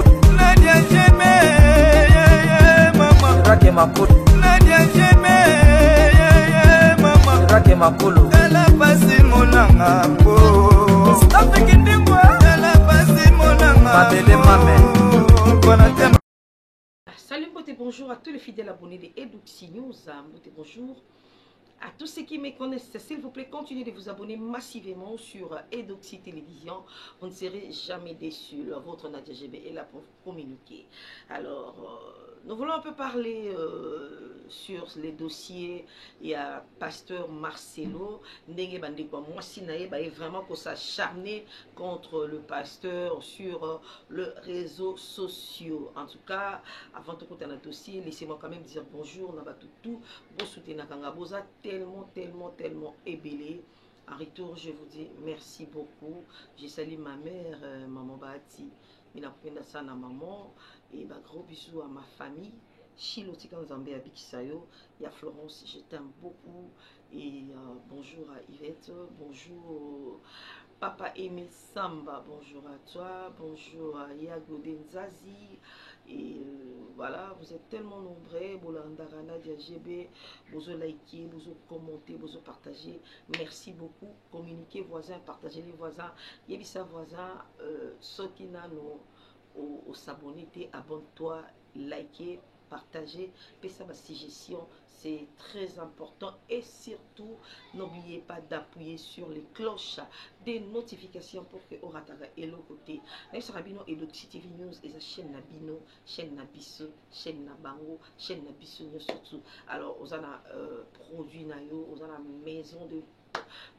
Nadia Jeme, maman. Rake Makolo. Nadia Jeme, maman. Rake Makolo. Tala pasi monanga po. Stop it, tala pasi monanga. Mabele Mame. Bonne. Salut, bonjour à tous les fidèles abonnés de Edoxy News. Bonjour à tous ceux qui me connaissent. S'il vous plaît, continuez de vous abonner massivement sur Edoxy Télévision. Vous ne serez jamais déçus. Votre Nadia GB est là pour communiquer. Alors, nous voulons un peu parler sur les dossiers. Il y a Pasteur Marcelo. Ndenge Bandekwa Mwasinae est vraiment qu'on s'acharner contre le pasteur sur les réseaux sociaux. En tout cas, avant de continuer un dossier, laissez-moi quand même dire bonjour. Nabatoutou, bon soutien à Kangaboza, tellement ébélé. En retour, je vous dis merci beaucoup. Je salue ma mère, maman Bati. Minapenda sana maman. Et bah, gros bisous à ma famille. Chilo Tikanzambe à Bikisayo. Et à Florence, je t'aime beaucoup. Et bonjour à Yvette. Bonjour Papa Aimé Samba. Bonjour à toi. Bonjour à Yago Denzazi. Et voilà, vous êtes tellement nombreux. Bolandarana, Diagebe, vous likez, vous commentez, vous partagez. Merci beaucoup. Communiquez voisins, partagez les voisins. Yébissa voisins, ceux qui n'ont au s'abonner, abonne-toi, likez, partagez. Et ça, ma suggestion, c'est très important. Et surtout, n'oubliez pas d'appuyer sur les cloches des notifications pour que Orataga et l'autre côté. Rabino et Edoxy TV News et la chaîne Nabino, chaîne Nabiso, chaîne Nabango, chaîne Nabiso surtout. Alors, on a produit nayo, on a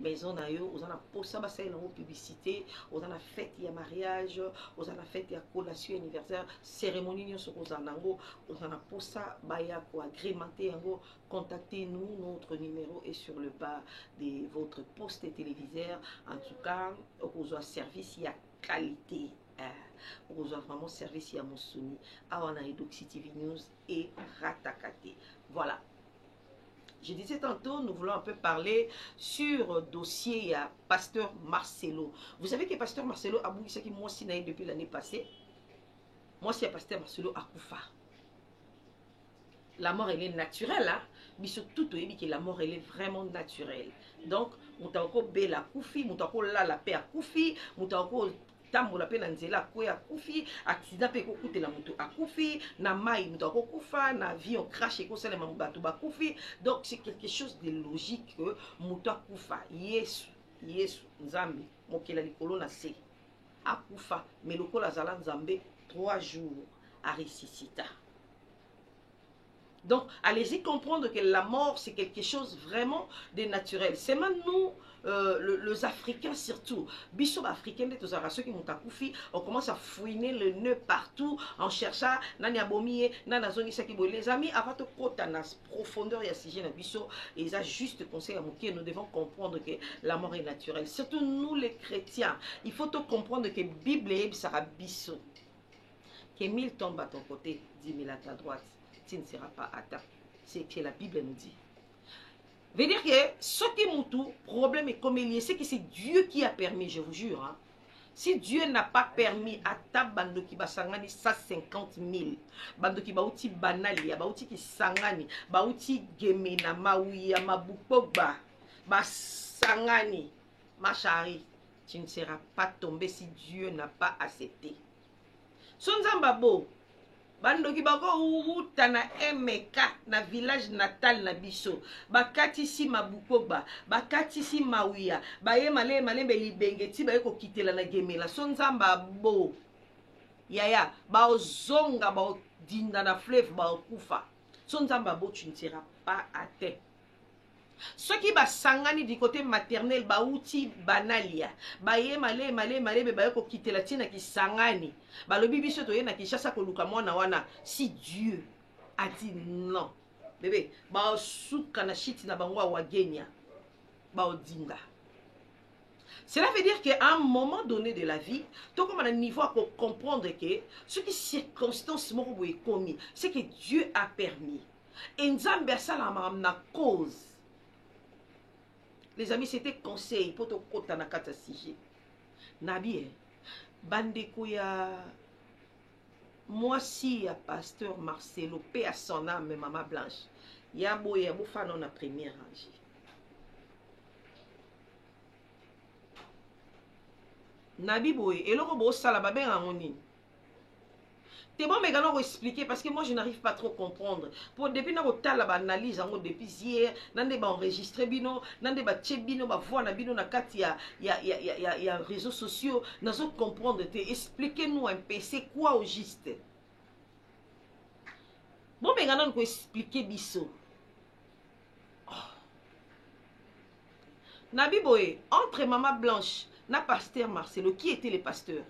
maison nayo, on a posé ça en publicité, on a fête il y a mariage, on a fête il y a collation anniversaire, cérémonie nous sur on a posé ça baya pour agrémenter yango. Contactez-nous, notre numéro est sur le bas de votre poste téléviseur. En tout cas, on a service il y a qualité. On a vraiment service il y a Monsoni, Awana Edoxy TV News et Ratakate. Voilà. Je disais tantôt, nous voulons un peu parler sur dossier à Pasteur Marcelo. Vous savez que Pasteur Marcelo a bougé qui moi aussi depuis l'année passée. Moi c'est Pasteur Marcelo à Koufa. La mort elle est naturelle, hein. Mais surtout que la mort elle est vraiment naturelle. Donc, moutako be la Koufi, moutako la paix à Koufi, moutako tambola pe na nzela ko ya kufi, accident pe ko kutela moto akufi, na mai moto ko kufa, na avion crash ko sala bato ba kufi. Donc c'est quelque chose de logique que moto akufa. Yesu Nzambe mokela likolo na se akufa, mais lokola zala Nzambe 3 jours à ressusciter. Donc, allez-y comprendre que la mort, c'est quelque chose vraiment de naturel. C'est maintenant nous, les Africains surtout, Bissot africains, ceux qui ont accoufi, on commence à fouiner le nœud partout en cherchant nani abomié, nana zoni sakibo. Les amis, avant de côté na profondeur et à sujet na Bissot, ils ont juste conseil à moquer. Nous devons comprendre que la mort est naturelle. Surtout nous les chrétiens, il faut comprendre que la Bible est sera Bissot. Que 1000 tombent à ton côté, 10 000 à ta droite. Tu ne seras pas atteint. C'est ce que la Bible nous dit. Veut dire que ce qui est tout problème est comme il y a, c'est que c'est Dieu qui a permis, je vous jure. Hein. Si Dieu n'a pas permis à ta bande qui va sangani 150 000, bande qui va outi banali, ba outi qui sangani, ba outi gemena, maouya, mabukogba, ba sangani, ma chérie, tu ne seras pas tombé si Dieu n'a pas accepté. Sonzambabo. Bandoki bako uta na MK na village natal na biso bakati si mabukoba bakati si mawia baye male belibengeti baye ko kitela na gemela sonzamba bo yaya ba ozonga ba dinda na fleuve ba kufa sonzamba bo tu ne seras pas atteint. Ceux qui ba sangani du côté maternel ba outi banalia ba ye male ba ko kitela tina ki sangani ba lobi biso to ye na kishasa ko luka mwana wana si Dieu a dit non bébé ba suka na shiti na bangwa wa genya ba odinga. Cela veut dire qu'à un moment donné de la vie, tout comme à un niveau pour comprendre que ce qui circonstance moko boye commis, c'est que Dieu a permis. Et Nzambe sala na cause. Les amis, c'était conseil pour te kota na kata sije. Nabi, bandeko ya moi si à pasteur Marcelo paix à son âme maman Blanche ya boye bo fa non na première rangée nabi boye eloko bo sala ba ben ngoni. C'est bon, mais je vais expliquer parce que moi je n'arrive pas trop à comprendre. Pour depuis que je analyse depuis hier, je enregistré bino, je bino, voix bino na kati ya réseaux sociaux, je comprendre. Expliquez-nous un peu, c'est quoi au juste? Bon, mais je vais expliquer biso. Nabi Boye, entre Maman Blanche na pasteur Marcelo, qui était le pasteur?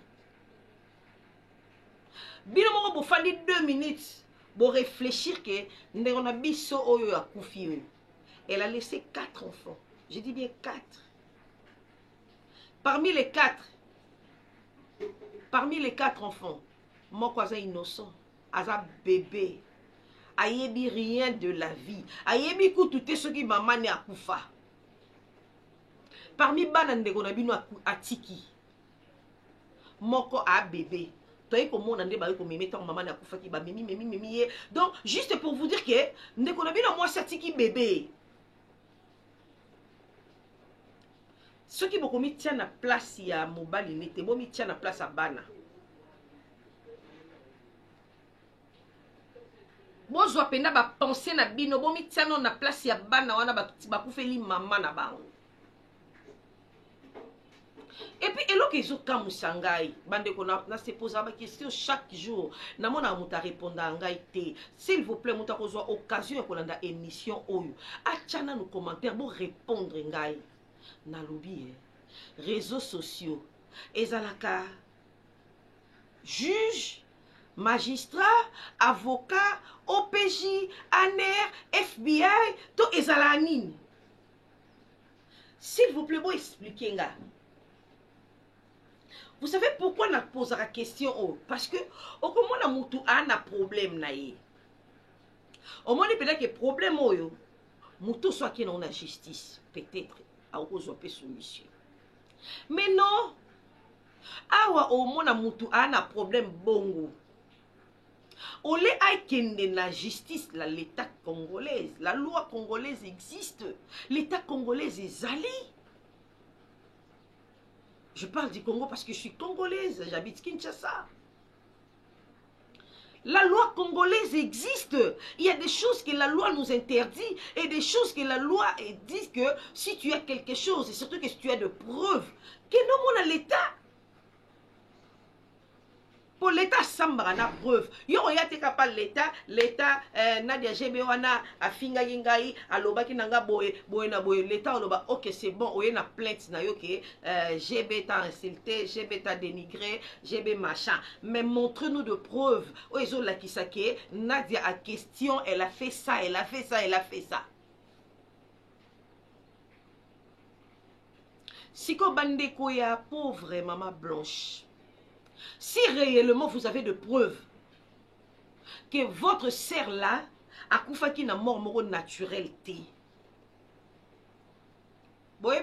Bino moko bo fali 2 minutes pour réfléchir que ndengona biso oyo akufi. Elle a laissé 4 enfants. Je dis bien 4. Parmi les 4 enfants, moko aza innocent, aza bébé. Ayebi rien de la vie. Ayebi kutu te soki maman ne akufa. Parmi bana ndengona bino atiki. Moko a bébé. Donc, juste pour vous dire que moi satiki bébé. Ceux qui beaucoup mis tient la place ya mobile n'était bon mis tient la place à bana. Bon zo penda ba penser na bino bon mis tient na place ya bana wana ba kufeli maman na bango. Et puis, et lorsque ils ont Sangai, on se pose la question chaque jour. Na mona muta répondre à Ngai. S'il vous plaît, muta kozwa occasion pour la émission oyo. Achana nos commentaires pour répondre Ngai. Na lobby, réseaux sociaux, ezalaka, juge, magistrat, avocat, OPJ, ANER, FBI, to ezalanine. S'il vous plaît, pour expliquer Ngai. Vous savez pourquoi on pose la question? Parce que au moment où on a un problème, au moment où peut-être que problème mutu soit qui dans la justice, peut-être à cause de solution. Mais non, au moment où on a un problème bongo. On les a la justice, l'État congolais, la loi congolaise existe, l'État congolais est allé. Je parle du Congo parce que je suis congolaise, j'habite Kinshasa. La loi congolaise existe. Il y a des choses que la loi nous interdit et des choses que la loi dit que si tu as quelque chose, et surtout que si tu as de preuves, que non, on a l'État. Pour l'État, sambara na preuve. Yo yate kapal l'État Nadia Jebewana a finga yingai aloba ki nanga boye na boye l'État aloba OK c'est bon oye na plainte na yo ke GB t'a insulté, GB t'a dénigré, GB machin. Mais montre-nous de preuves. Oyezo la kisake Nadia a question, elle a fait ça, elle a fait ça, elle a fait ça. Siko bandeko ya pauvre maman Blanche. Si réellement vous avez de preuves que votre sœur là a koufaki na mort naturelle té. Boye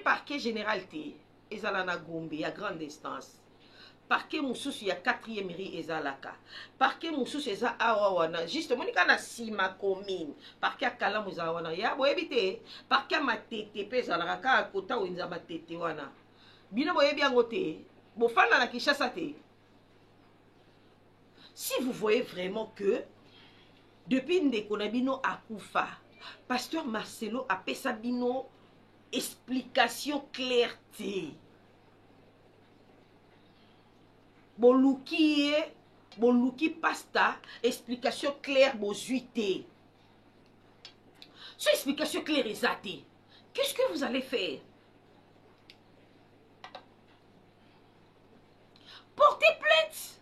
parquet général té ezala na Gombe ya grande instance. Parquet mususu ya 4e mairie ezalaka. Parquet mususu eza awana juste monika na sima commune. Parquet akala muza wana ya boye bité. Parquet matete pe ezalaka ka kota wenza matete wana. Bino boye biango té. Si vous voyez vraiment que depuis Ndekonabino Akoufa, pasteur Marcelo a fait Sabino explication clarté. Boluki pasta explication claire bozuité. Cette explication claire est zatée. Qu'est-ce que vous allez faire? Portez plainte.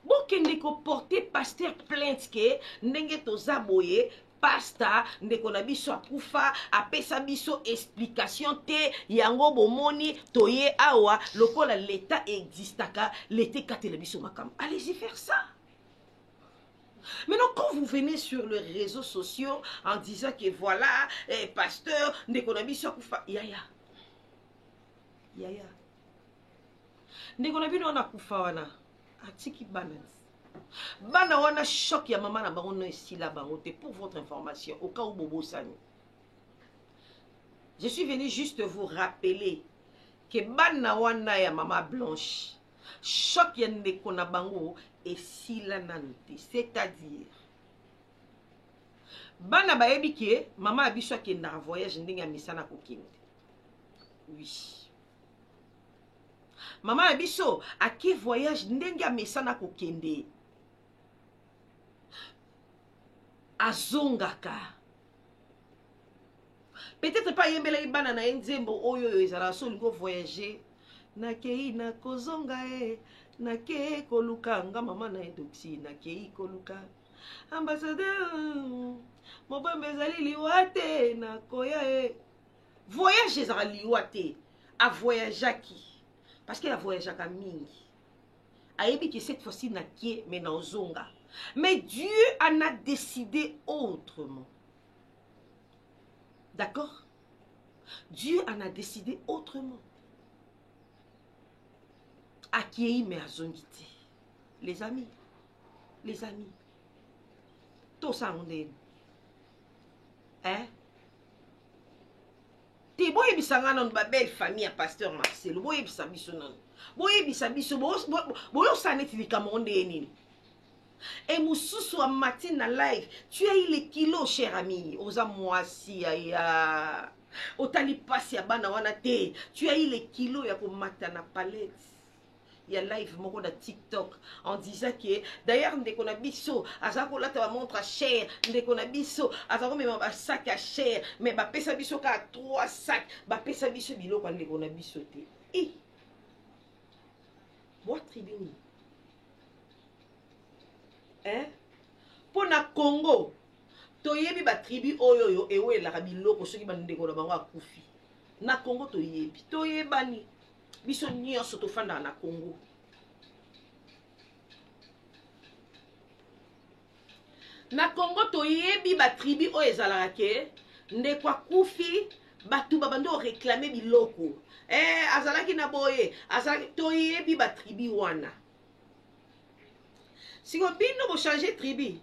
Bon, qu'on porter pasteur plainte que n'enge toza boye pasta ndeko na biso akufa apesa biso explication te yango bomoni toye awa lokola l'État existaka l'été katela biso makam. Allez-y faire ça. Maintenant, quand vous venez sur les réseaux sociaux en disant que voilà, pasteur ndeko na biso akufa yaya. Ndeko na bino na kufa wana atiki bana bana wana choc ya mama na bango no esila bango te. Pour votre information, au cas où bobo sani, je suis venu juste vous rappeler que bana wana ya mama Blanche choc ya ndeko na bango esila nanu te. C'est-à-dire bana bayebi ke mama abiso akenda voyage ndenge ya misana kokende. Oui, mama abiso ake voyage ndenge ya misana kokende. Azongaka peut-être pas yembela ibana na nzembo oyo ezala so lingo voyager nakei na kozonga nakei koluka nga mama na Edoxy nakei koluka ambassadeur mobembe ezali liwate na koya voyage ezala liwate a voyageaki parce que a voyageaka mingi ayebi que cette fois-ci nakei mais na ozonga. Mais Dieu en a décidé autrement. D'accord? Dieu en a décidé autrement. Akiei me azongite. Les amis. Tout ça on est. Hein? Te boye bisanga non ba belle famille à pasteur Marcel. Boye bisabiso non. Boye bisabiso boyo saneti likamonde nini. Et Moussou à matin na live, tu as eu les kilos, cher ami. Oza moisi ya otali pasi ya bana wana te. Tu as eu les kilos ya ko matana palette. Il y a live moko na TikTok en disant que d'ailleurs ndeko na biso azako la ta montre cher, ndeko na biso azako même ba sac à cher, mais ba pesa biso ka 3 sacs, ba pesa biso biloko ndeko na biso te. Et bois tribune. Hein? Pour na Congo, toyebi ba tribu oyoyo ewe la biloko soki ba ndeko na bango akufi. Na Congo toyebani. Biso nyonso tofanda na Congo. Na Congo toyebi ba tribu oyo ezalaka ke ndeko akufi batu babando réclamer biloko. Azalaki na boye, azalaki toyebi ba tribu wana. Si vous avez changé de tribu,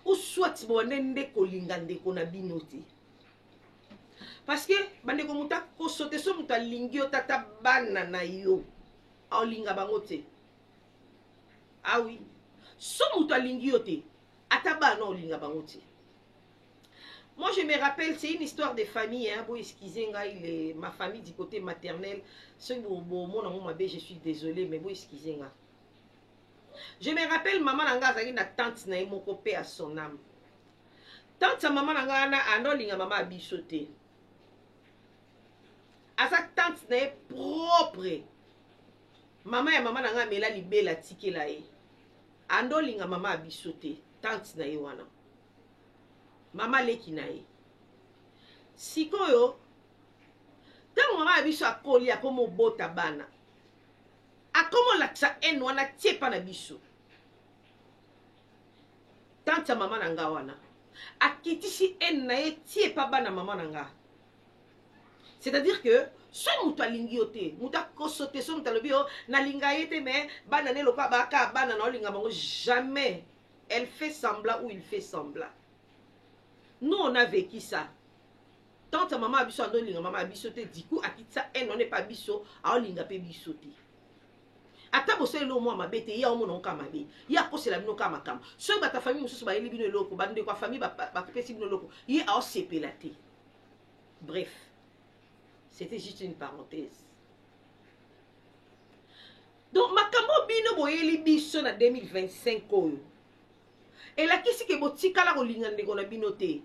ou soit vous avez changé de tribu, parce que bandeko muta ko sote so muta lingio tata bana na yo a linga bangote. Ah oui, so muta lingio te ataba na linga bangote. Moi je me rappelle, c'est une histoire de famille, hein, bon excusez ma famille du côté maternel, ce mon je suis désolé mais bon excusez. Je me rappelle maman nanga azali na tante na moko pe à son âme. Tante sa maman nanga na anolinga mama bisote. Asa tante na propre. Mama ya mama nanga mela libela tikela e. Andolinga mama bisote, tante na wana. Mama leki na e. Sikoyo tango mama biso akoli akomo bota bana. Comment la tsa en wana tie pa na biso. Tante mama nanga wana. Akitisi en na ye tie pa bana mama nanga. C'est-à-dire que so mutu alingi yote, mutu akosote so mutu alobi yo na linga yete mais bana ne loka baka bana na linga bango jamais. Elle fait semblant ou il fait semblant. Nous on a vécu ça. Tante maman abiso ando linga mama abiso te diku akitisa en on n'est pas biso a linga pe biso te. Ata bosé lo mo mabete ya omo non kamabe ya kosela bino kama kama so ba ta famille mususu ba yeli bino eloko ba ndeko famille ba pesi bino eloko ye a sepelate. Bref, c'était juste une parenthèse. Donc makambo bino boyeli biso na 2025 oyo elakisi ke botikala kolinga ndeko na bino te.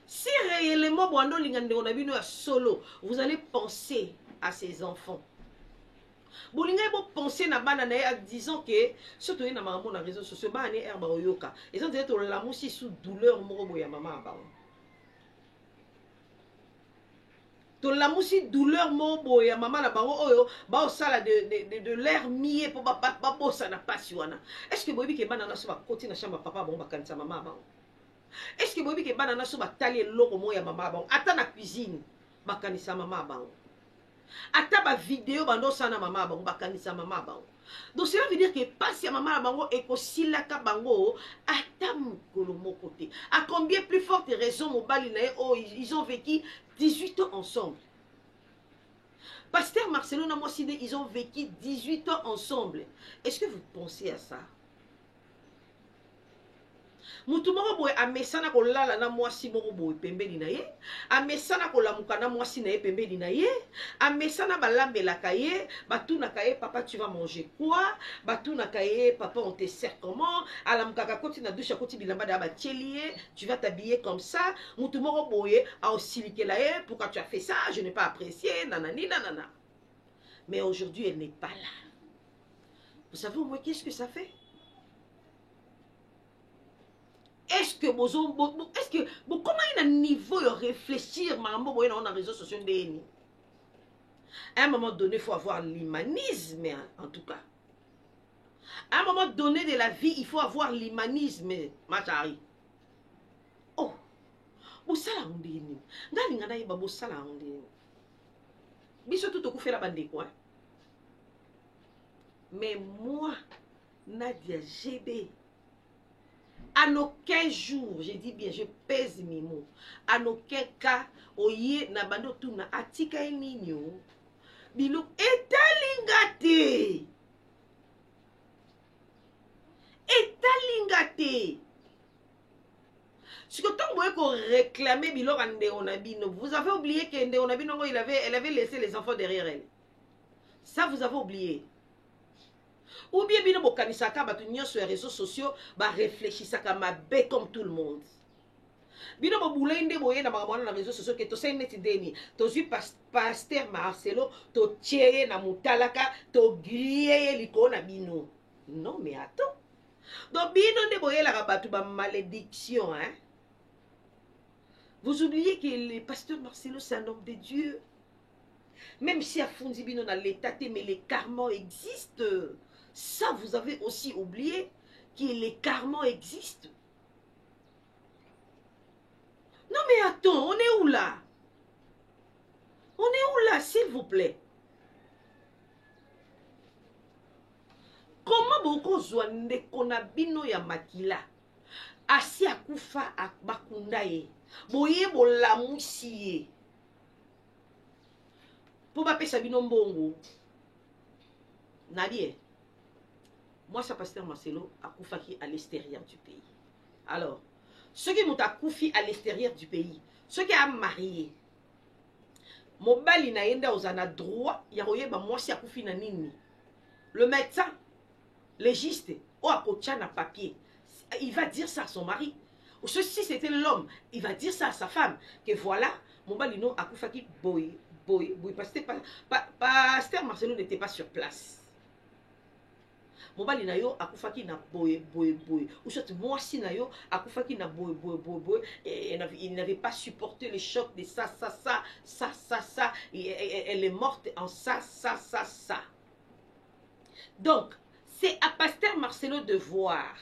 Si réellement boando linga ndeko na bino ya solo, vous allez penser à ces enfants. Bolinga bo penser na bana na disant que surtout na maman na réseaux sociaux ba ne herba oyoka et ça dire to la musi sous douleur moko boya maman ba to la musi douleur moko boya maman na bango oyo ba o sala de l'air mié pour ba bossa na pasi wana. Est-ce que boyebi ke bana na so ba koti na chambre papa bon ba kanisa maman ba? Est-ce que boyebi ke bana na so ba tali loko moya maman ba ata na cuisine ba kanisa maman ba? ata ba vidéo bando sana mama bango bakanisa mama bango. Donc cela veut dire que passe ya mama bango ekosilaka bango ata mukolo moko te. À combien plus forte raison mobali na oh ils ont vécu 18 ans ensemble. Pasteur Marcelo na Mwaside, ils ont vécu 18 ans ensemble. Est-ce que vous pensez à ça? Mutu moko boye amesana kolala na mwasi moko boye pembeni na ye, amesana kolamuka na mwasi na ye pembeni na ye, amesana balambelaka ye, batunaka ye papa tu vas manger quoi, batunaka ye papa on te sert comment, alamukaka koti na douche koti bilamba da batielier, tu vas t'habiller comme ça, mutu moko boye a osilikela ye, pourquoi tu as fait ça, je n'ai pas apprécié, nanani nanana. Mais aujourd'hui elle n'est pas là. Vous savez au moins qu'est-ce que ça fait? Est-ce que comment il y a un niveau de réfléchir dans les réseaux sociaux? À un moment donné, il faut avoir l'humanisme, en tout cas. À un moment donné de la vie, il faut avoir l'humanisme, ma chérie. Oh, vous savez, mais moi, Nadia GB, en aucun jour, je dis bien, je pèse mes mots, en aucun cas, oye na bando tuna atika eninyo, bilo etalingate. Etalingate. Si que tant que vous réclamez bilo rande onabino, vous avez oublié que Nde Onabino, elle avait laissé les enfants derrière elle. Ça, vous avez oublié. Ou bien bino bokanisaka batu nyonso sur les réseaux sociaux ba réfléchissaka mabe comme tout le monde. Bino bobulay nde boye na makamwana na réseaux sociaux que to say neti deni to zui pasteur Marcelo to tieye na mutalaka to griller liko na bino. Non mais attends. Donc bino nde boye la batu ba malédiction hein. Vous oubliez que le pasteur Marcelo c'est un homme de Dieu. Même si à Fondi bino na l'état mais les karmas existent. Ça, vous avez aussi oublié que les karmas existent. Non mais attends, on est où là? On est où là, s'il vous plaît? Comment beaucoup zouande konabino ya makila? Asi akufa akbakundaye. Boye bolamusiye. Pour pas payer sabino mbongo. Nadie. Moi, ça pasteur Marcelo a koufaki à l'extérieur du pays. Alors, ceux qui m'ont koufi à l'extérieur du pays, ceux qui ont marié, mon bali na yenda ozana droit, yaroye ba moi si a koufi na nini. Le médecin, légiste, ou a kocha na papier, il va dire ça à son mari. Ou si c'était l'homme, il va dire ça à sa femme. Que voilà, mon bali no a koufaki boy, pasteur Marcelo n'était pas sur place. Mobali na yo akufaki na boye. Ou soit moi si na yo akufaki na boye. Et il n'avait pas supporté le choc de ça. Et elle est morte en ça. Donc, c'est à pasteur Marcelo de voir.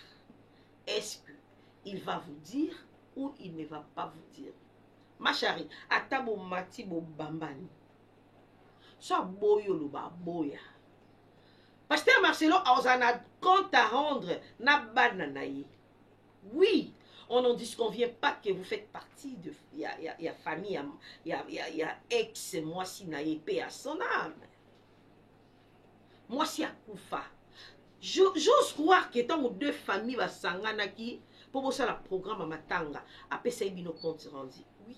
Est-ce qu'il va vous dire ou il ne va pas vous dire? Ma chérie, atabo mati bo bambani. Soit boyo lo ba boya. Pasteur Marcelo a un compte à rendre na bananaye. Oui, on n'en disconvient pas que vous faites partie de y a famille, y a ex moi si na paix à son âme. Moi si a koufa. J'ose croire que tant deux familles va sanganaki pour ça la programme matanga après ça bino compte rendu. Oui.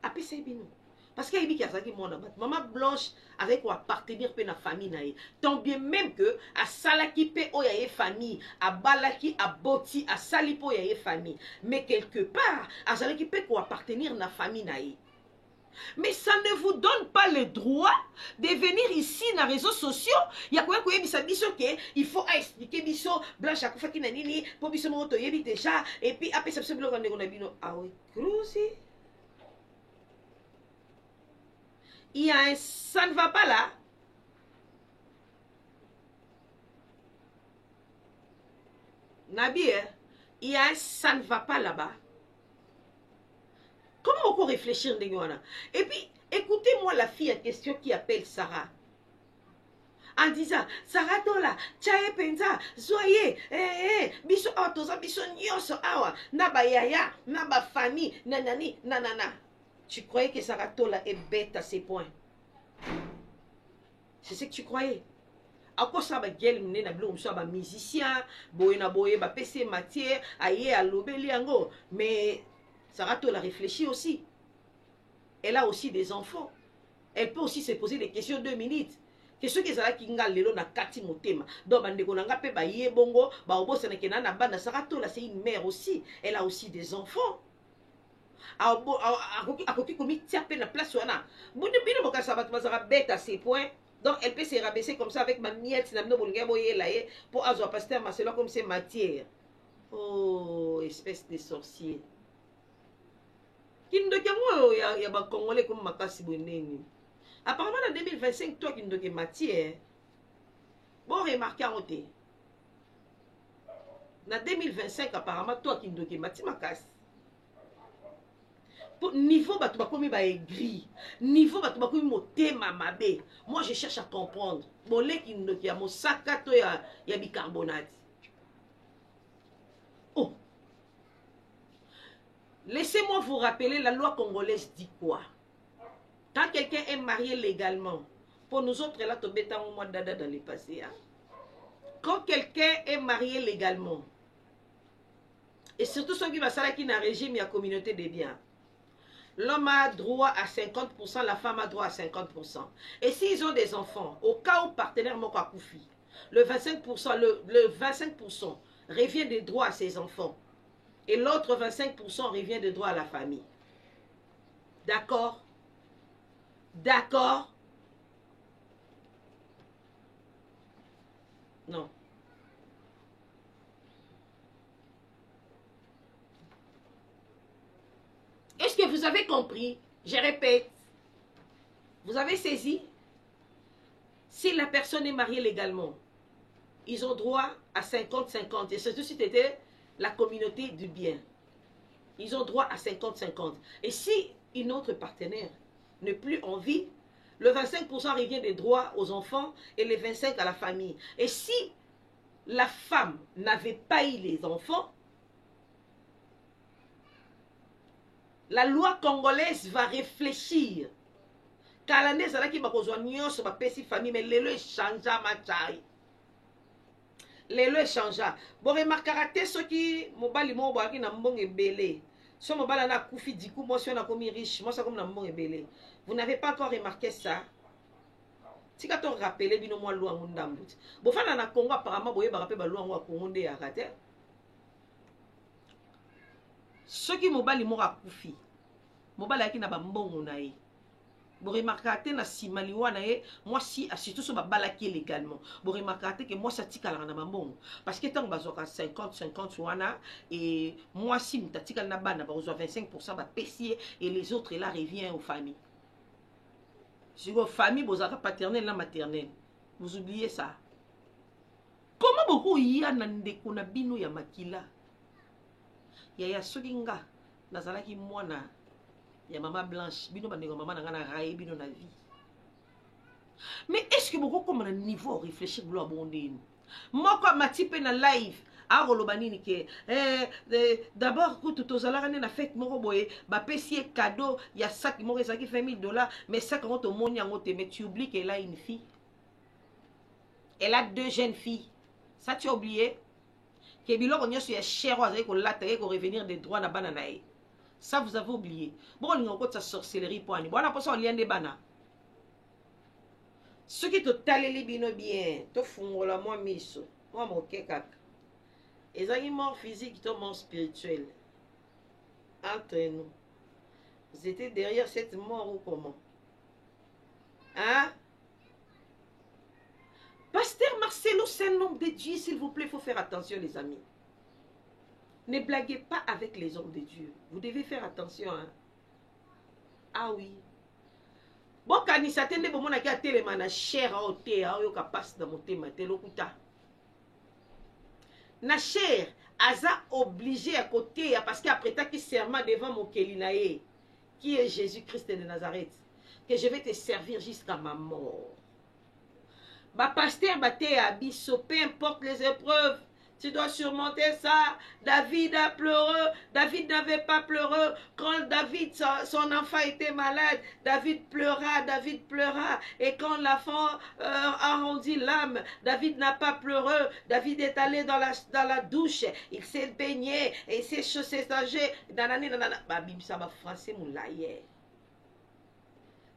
Après ça bino. Parce qu'il y a des maman Blanche avec quoi appartenir à la famille. Tant bien même que à Salaki pe oyaye famille, à Balaki, à Boti, à Salipo oyaye famille. Mais quelque part, à Salaki pe quoi appartenir à la famille. Mais ça ne vous donne pas le droit de venir ici dans les réseaux sociaux. Il y a quoi il faut expliquer biso Blanche à Koufaki nanini pour biso moto yebi déjà et puis après ça se bloque en négociation. Ah oui, cruzy. Il y a un ça ne va pas là. Nabi, il y a un ça ne va pas là-bas. Comment on peut réfléchir? Et puis, Écoutez-moi la fille en question qui appelle Sarah. En disant, Sarah Tola, Tchaye Penza, soyez, biso autoza, biso nyoso awa, naba yaya, naba famille, nanani, nanana. Tu croyais que Sarah Tola est bête à ces points? C'est ce que tu croyais? À quoi ça va gueule, na blou, ça va musicien, boye na boye, ba PC matière, aïe à l'obéli ango. Mais Sarah Tola réfléchit aussi. Elle a aussi des enfants. Elle peut aussi se poser des questions 2 minutes. Que ceux qui sont là qui ont lelo na kati motema. Donc bandeko nanga pe ba ye bongo, ba obosa na kenana bana Sarah Tola c'est une mère aussi. Elle a aussi des enfants. Akoki komi tia pe na place wana. Boni bino boka ça va te bête à ces points. Donc elle peut se rabaisser comme ça avec ma miette na mno bolinga boye la ye pour azo pasteur Marcelo comme c'est matière. Oh, espèce de sorcier. Kindoke ya ba Congolais comme makasi boneni. Apparemment en 2025 toi kindoke matière. Bon remarquer en côté. En 2025 apparemment toi kindoke matière makasi. Niveau bato bakomi ba aigri, niveau bato bakomi motema mabe. Moi je cherche à comprendre. Bolé kindoke ya mosaka to ya bicarbonate. Oh. Laissez-moi vous rappeler, la loi congolaise dit quoi? Quand quelqu'un est marié légalement, pour nous autres, là, tu bêta au mois d'Ada dans les passés. Hein? Quand quelqu'un est marié légalement, et surtout ceux qui va qui n'a régime, il y a communauté des biens. L'homme a droit à 50%, la femme a droit à 50%. Et s'ils ont des enfants, au cas où partenaire Moko Koufi, le 25%, le 25% revient des droits à ses enfants. Et l'autre 25% revient de droit à la famille. D'accord? D'accord? Non. Est-ce que vous avez compris? Je répète. Vous avez saisi? Si la personne est mariée légalement, ils ont droit à 50-50. Et surtout si c'était la communauté du bien. Ils ont droit à 50-50. Et si une autre partenaire n'est plus en vie, le 25% revient des droits aux enfants et les 25% à la famille. Et si la femme n'avait pas eu les enfants, la loi congolaise va réfléchir. Car l'année, c'est là qu'il va rejoindre sur ma petite famille, mais les change ma taille. Les changea. Bon, remarquez ceux qui mobali mo boaki na mbonge belé. So mobala na koufi dikou moi si on a commis riche, moi ça comme na mbonge belé. Vous n'avez pas encore remarqué ça? Si quand on rappelle bino moi loi ngundambut. Bon fana na Congo apparemment boye ba rappel ba loi ngwa Congo ndé arate. Ceux qui mobali mo koufi. Mobala ki na ba mbongo na ye. Vous remarquez na simaliwana moi si surtout sur ma balaki légalement. Vous remarquez que moi ça tika la na mambo parce que tant bazoka 50-50 wana et moi si mtatika na bana ba 25% ba pesier et les autres là revient aux familles. Si vos familles bozaka paternelle na maternelle. Vous oubliez ça. Comment beaucoup y a ndeko na bino ya makila? Ya sokinga nazalaki mwana ya maman blanche, bino bandeko maman nangana raye bino na vie. Mais est-ce que beaucoup comme un niveau réfléchir gloire abonder? Moi comme ma type na live a rolobani ni ke d'abord que tout aux alarane na fête moko boye ba pesier cadeau ya sac moko ezaki $20 mais ça quand au monde yango te mais tu oublies qu'elle a une fille. Elle a 2 jeunes filles. Ça tu as oublié? Que biloko nyoso ya cher azali ko lata ko revenir des droits na banana. Ça, vous avez oublié. Bon, on a encore sa sorcellerie pour aller. Bon, on a pas ça, on lien des bana. Ce qui te talent les bino bien, te font la moi miso. Moi, mon kekak. Et ça, ils mort physique, ils mort spirituel. Entre nous. Vous étiez derrière cette mort ou comment? Hein? Pasteur Marcelo, c'est un homme de Dieu, s'il vous plaît, il faut faire attention, les amis. Ne blaguez pas avec les hommes de Dieu. Vous devez faire attention. Hein? Ah oui. Bon, quand il s'attendait à mon akia téléma na cher à ôter, à oyo passe dans mon thème, télokuta. Na cher, aza obligé à côté, parce qu'après ta qui serment devant mon kelinae, qui est Jésus-Christ de Nazareth. que je vais te servir jusqu'à ma mort. Ma pasteur m'a dit à biso, peu importe les épreuves, tu dois surmonter ça. David a pleuré. David n'avait pas pleuré. Quand David, son enfant était malade, David pleura, David pleura. Et quand l'enfant a rendu l'âme, David n'a pas pleuré. David est allé dans la douche. Il s'est baigné et il s'est chaussé sagé. Bah, bim, ça va français, mon laïe.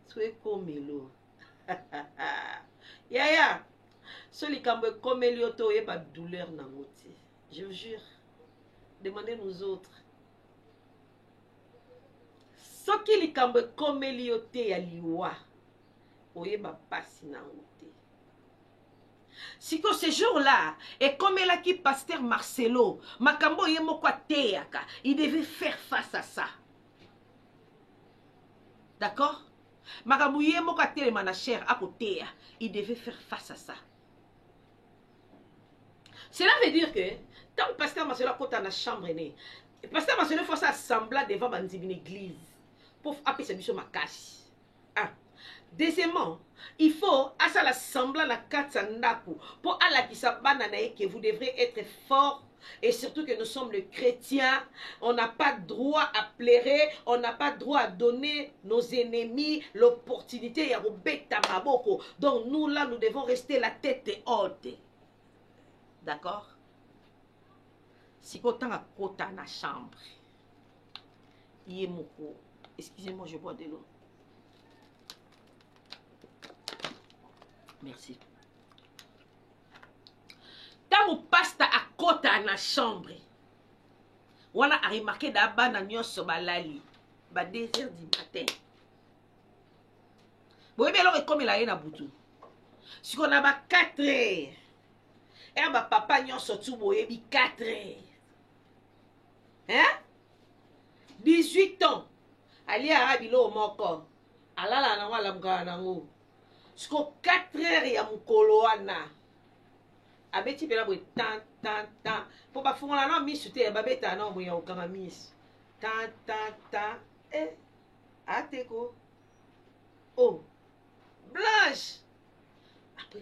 Soyez comme l'eau. Yaya. Celui qui a comme Elioto et pas douleur dans mon côté. Je vous jure. Demandez nous autres. Ce qui a comme Elioto et Aliwa. Oye ma passe dans mon côté. Si que ce jour-là, et comme elle a qui pasteur Marcelo, Makambo yemo teaka, il devait faire face à ça. D'accord? Makambo yemo tele manachère à côté, il devait faire face à ça. Cela veut dire que, tant que pasteur Marcelo a côté dans la chambre, le pasteur Marcelo faut s'assembler devant une église pour appeler ce bichon ma cache. Deuxièmement, il faut à ça l'assembler la katsandaku pour alla qui s'abandonne que vous devrez être fort. Et surtout que nous sommes les chrétiens, on n'a pas droit à plairer, on n'a pas droit à donner nos ennemis l'opportunité. Donc nous là, nous devons rester la tête haute. D'accord? Si autant à côté dans la chambre, il est moko. Excusez-moi, je bois de l'eau. Merci. Quand vous passez à côté dans la chambre, on a remarqué d'abord dans la sobalali, à 2 h du matin. Vous voyez alors comme il a un boutou. Si on a 4 h. Et ma papa nyon sotu boye bi 4 h. Hein? 18 ans. Ali arabilo moko. Alala na wala mga nango. Sko 4 h ya mukolo wana. Abeti pela boye tan. Po ba fungola na misu te ba beta na boye okanga misu. Tan. Ateko. Oh. Blanche. Après,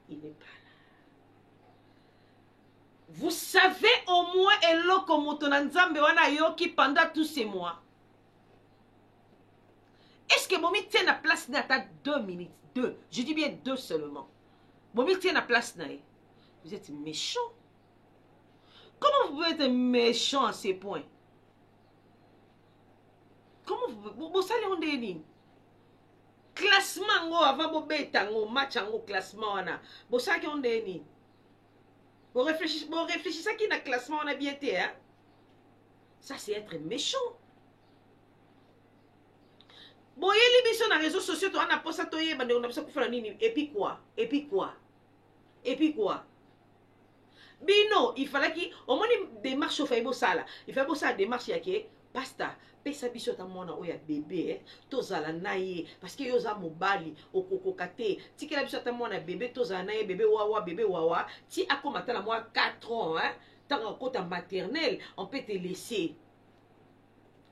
il n'est pas là. Vous savez au moins eloko motonanzambe wana yoki pendant tous ces mois. Est-ce que Momi tient la place d'ata 2 minutes? 2. Je dis bien 2 seulement. Momi tient la place nae. Vous êtes méchant. Comment vous pouvez être méchant à ces points? Comment vous pouvez... Vous savez on est classement avant bo beta match en classement wana. Vous savez on est Vous réfléchissez à qui dans le classement on a bien été, hein? Ça, c'est être méchant. Bon, il y a des dans les réseaux sociaux, on a posé ça, on a fait et puis quoi? Bino, il fallait qu'il au moins démarche au fait ça là. Il fait ça démarche ya ke pasta. Pesa biso ta mona oya bébé tozala naye parce que yoza mobali okokokate tikela biso ta mona bébé tozala naye bébé wawa ti akomata na moi 4 ans hein tant kota maternelle on peut te laisser.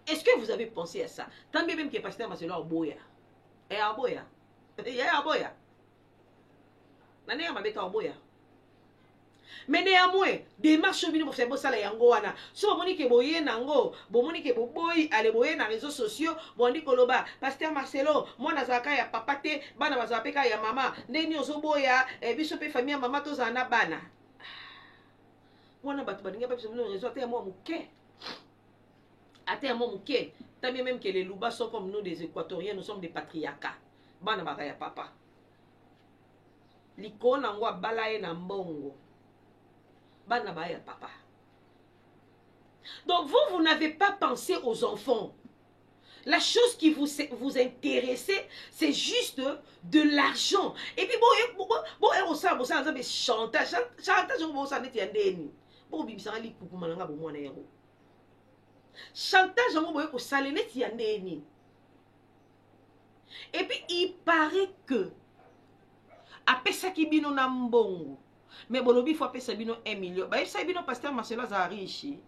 Est-ce que vous avez pensé à ça? Tant bien même que pasteur Marcelo aboya. Et aboya. Ya aboya. Nane ma beta aboya. Mais néanmoins, démarche bino pour faire ça la yango wana. So moni ke boye nango, bo moni ke boy ale boye na réseaux sociaux, bondi koloba, pasteur Marcelo, moi nazaka ya papa te, bana bazapeka ya mama, ndeni ozoboya, biso pe famille mama tozana bana. Wana batu baninga pa biso no réseau te moi muke. Ate moi muke. Tant bien même que les Louba sont comme nous des Équatoriens, nous sommes des patriarcats. Bana baka ya papa. Liko nangwa balaye na mbongo. Banabaya papa. Donc vous n'avez pas pensé aux enfants. La chose qui vous intéressait, c'est juste de l'argent. Et puis bon, chantage, et puis il paraît que après ça qui bino na mbongo. Mais bolobi faut appeler Sabino 1 million. Bah Sabino pasteur Marcelo za riche.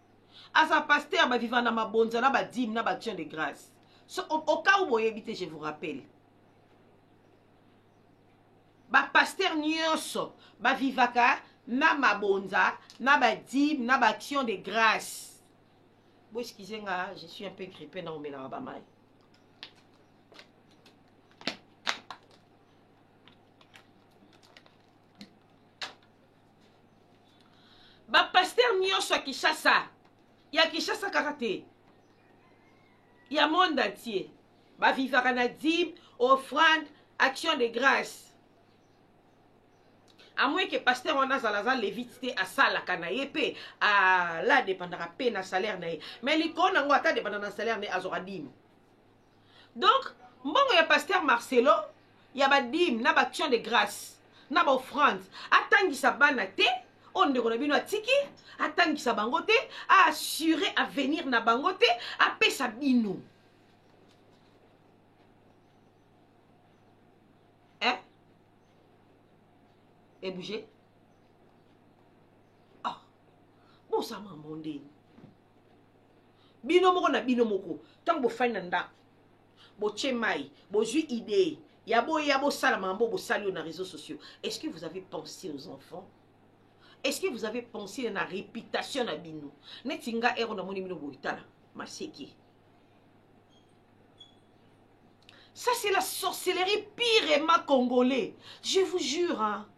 Asa pasteur ba vivant na mabonza na ba dîme na ba action de grâce. Au cas où vous évitez, je vous rappelle. Ba pasteur nyonso, ba vivaka, na mabonza, na ba dîme, na ba action de grâce. Vous excusez-moi, je suis un peu grippé dans le mal. Ba pasteur nyonso à Kinshasa. Il y a Kinshasa karaté. Il y a monde entier. Ba vivaka na dîme, offrande, action de grâce. À moins que pasteur on a zalaza lévité à sala kanaye pe à la dépendra pe na salaire na. Mais l'icône ngo ata dépendra na salaire na azora dim. Donc, mbongo ya pasteur Marcelo, ya ba dim na ba action de grâce, na ba offrande, atangisa bana te, on de kona bino atiki, atangisa bango te, a assurer à venir na bango te, a pesa bino. Hein? Et bouger. Ah, bon ça m'a mondé. Bino moko na bino moko. Tant bo fay nanda. Bo tchemai, bo ju idée. Yabo salamambo bo salio na réseaux sociaux. Est-ce que vous avez pensé aux enfants? Est-ce que vous avez pensé à la réputation na bino? Netinga ero na moni bino bo itala. Maseki. Ça c'est la sorcellerie pirement congolais. Je vous jure, hein.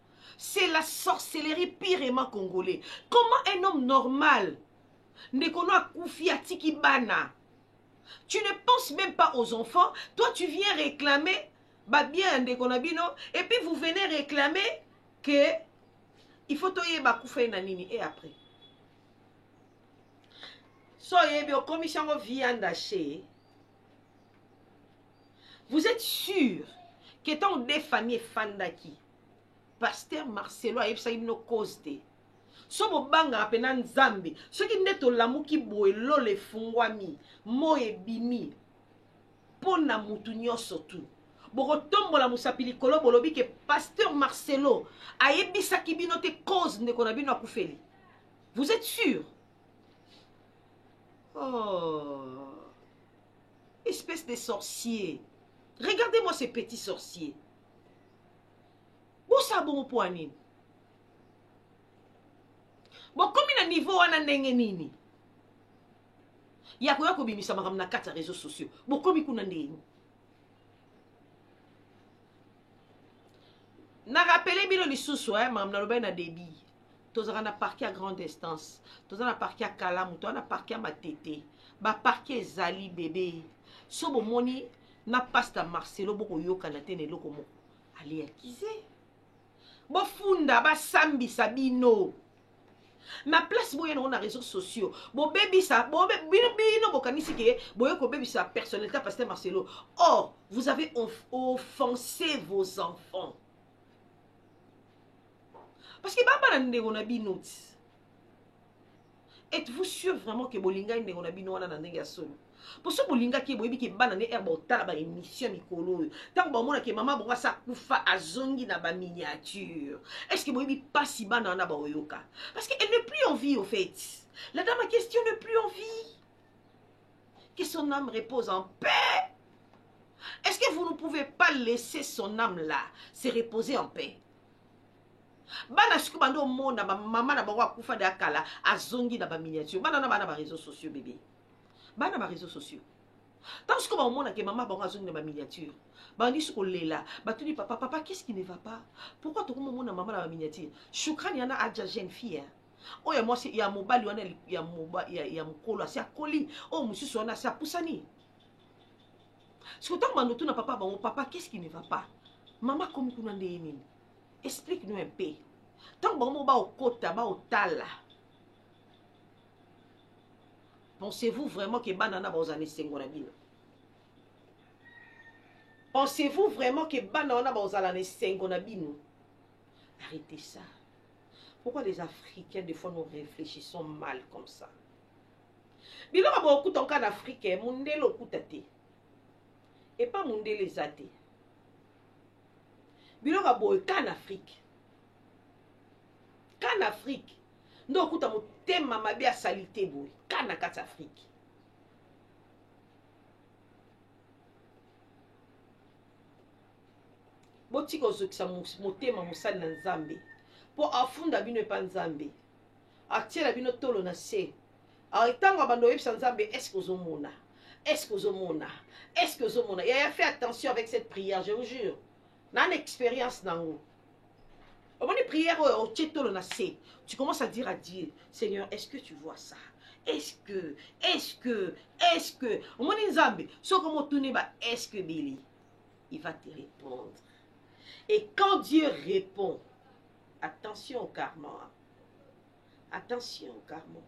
C'est la sorcellerie pirement congolais. Comment un homme normal ne connaît koufi atiki bana? Tu ne penses même pas aux enfants. Toi, tu viens réclamer bah bien de konabino et puis vous venez réclamer que il faut toyer ba koufa nanini et après. Soyez bien commission viande chez. Vous êtes sûr qu'étant des familles fandaki pasteur Marcelo a yebisa no cause te. So mo banga apena nzambe. So ki neto lamuki boe lo le fungwami. Mo ebimi. Pona mutu nyonso tu. Boko tombola musapili kolo bolobi ke pasteur Marcelo a yebisa ki bino te cause ndeko na bino akufeli. Vous êtes sûr? Oh. Espèce de sorcier. Regardez-moi ces petits sorciers. Où ça bon pour nini? Bon, comme il a niveau wana ndenge nini? Ya koya ko bimisa makam na kata réseaux sociaux. Bon, comme ikuna ndenge. Na rappelé bino lisusu makam na loba na débit. Tozaka na parquet à grande instance. Tozaka na parquet à Kalamu, tozaka na parquet à Matete. Ba parquet ezali bébé. So bo moni na pasta Marcelo boko yoka na tene loko mo. Ali akize. Bo funda ba sambi sabino. Na place boye na on réseaux sociaux. Bo baby ça, bo bino bo kanisi ke boye ko baby ça personnalité pasteur Marcelo. Or, vous avez offensé vos enfants. Parce que baba na ndeko na bino. Êtes-vous sûr vraiment que bolinga ndeko na bino wana na ndenge ya solo? Pour ce bolinga qui boyebi ki bana ne herbe otala ba émission mikolo. Tant ba mona ke mama bonga sa kufa azongi na ba miniature. Est-ce que boyebi pas si bana na ba oyoka? Parce qu'elle n'est plus en vie au fait. La dame en question n'est plus en vie. Que son âme repose en paix. Est-ce que vous ne pouvez pas laisser son âme là se reposer en paix? Bana siku bando mona ba mama na ba kufa de akala azongi na ba miniature. Bana na ba réseaux sociaux bébé. Bana ba réseaux sociaux. Tant que ba mona ke mama ba azongi na ba miniature. Bandi suko lela, ba tu dis papa qu'est-ce qui ne va pas? Pourquoi tu comme mona mama na ba miniature? Shukrani yana adja jeune fille. Oh ya moi c'est ya mobali wana ya mobali ya mukolo c'est akoli. Oh mususu wana c'est apusani. Siko tant mando tu na papa papa qu'est-ce qui ne va pas? Maman comme kuna ndeni. Explique-nous un peu. Tant que vous au kota, au tala. Pensez-vous vraiment que banana va aux années 50? Pensez-vous vraiment que banana va aux années 50? Arrêtez ça. Pourquoi les Africains, des fois, nous réfléchissons mal comme ça? Bilo a beaucoup de cas d'Africains, monde le koutate. Et pas monde les athées. Biloko boy kan Afrique. Kan Afrique. Ndo kuta motema mabe ya salité boy. Kan na kati Afrique. botika ozokisa motema mosali na nzambe mpo afunda bino epa nzambe atiela bino tolo na se. Ntango abando oyebisa nzambe, est-ce que ozomona, est-ce que ozomona, est-ce que ozomona. Yaya, fait attention avec cette prière, je vous jure. Nan expérience nango. Au moment de prière, tu commences à dire à Dieu, Seigneur, est-ce que tu vois ça? Est-ce que, au moment de Nzambe, est-ce que Billy, il va te répondre. Et quand Dieu répond, attention au karma. Attention au karma.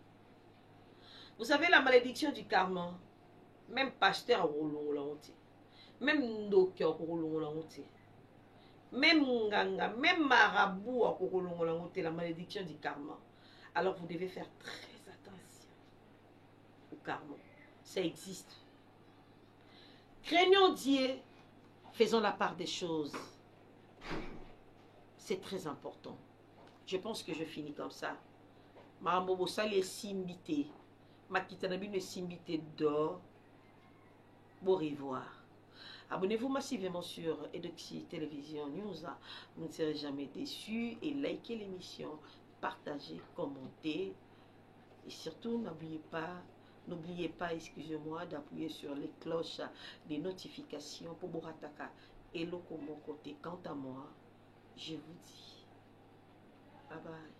Vous savez la malédiction du karma, même pasteur roulon la honte, même docteur roulon la honte. Même nganga, même marabout à la malédiction du karma. Alors vous devez faire très attention au karma. Ça existe. Craignons Dieu, faisons la part des choses. C'est très important. Je pense que je finis comme ça. Marambobo sali est simbité. Makitanabine est simbité d'or. Au revoir. Abonnez-vous massivement sur Edoxy Télévision News. Vous ne serez jamais déçus. Et likez l'émission, partagez, commentez. Et surtout, n'oubliez pas, excusez-moi, d'appuyer sur les cloches des notifications pour Borataka et l'autre mon côté. Quant à moi, je vous dis bye bye.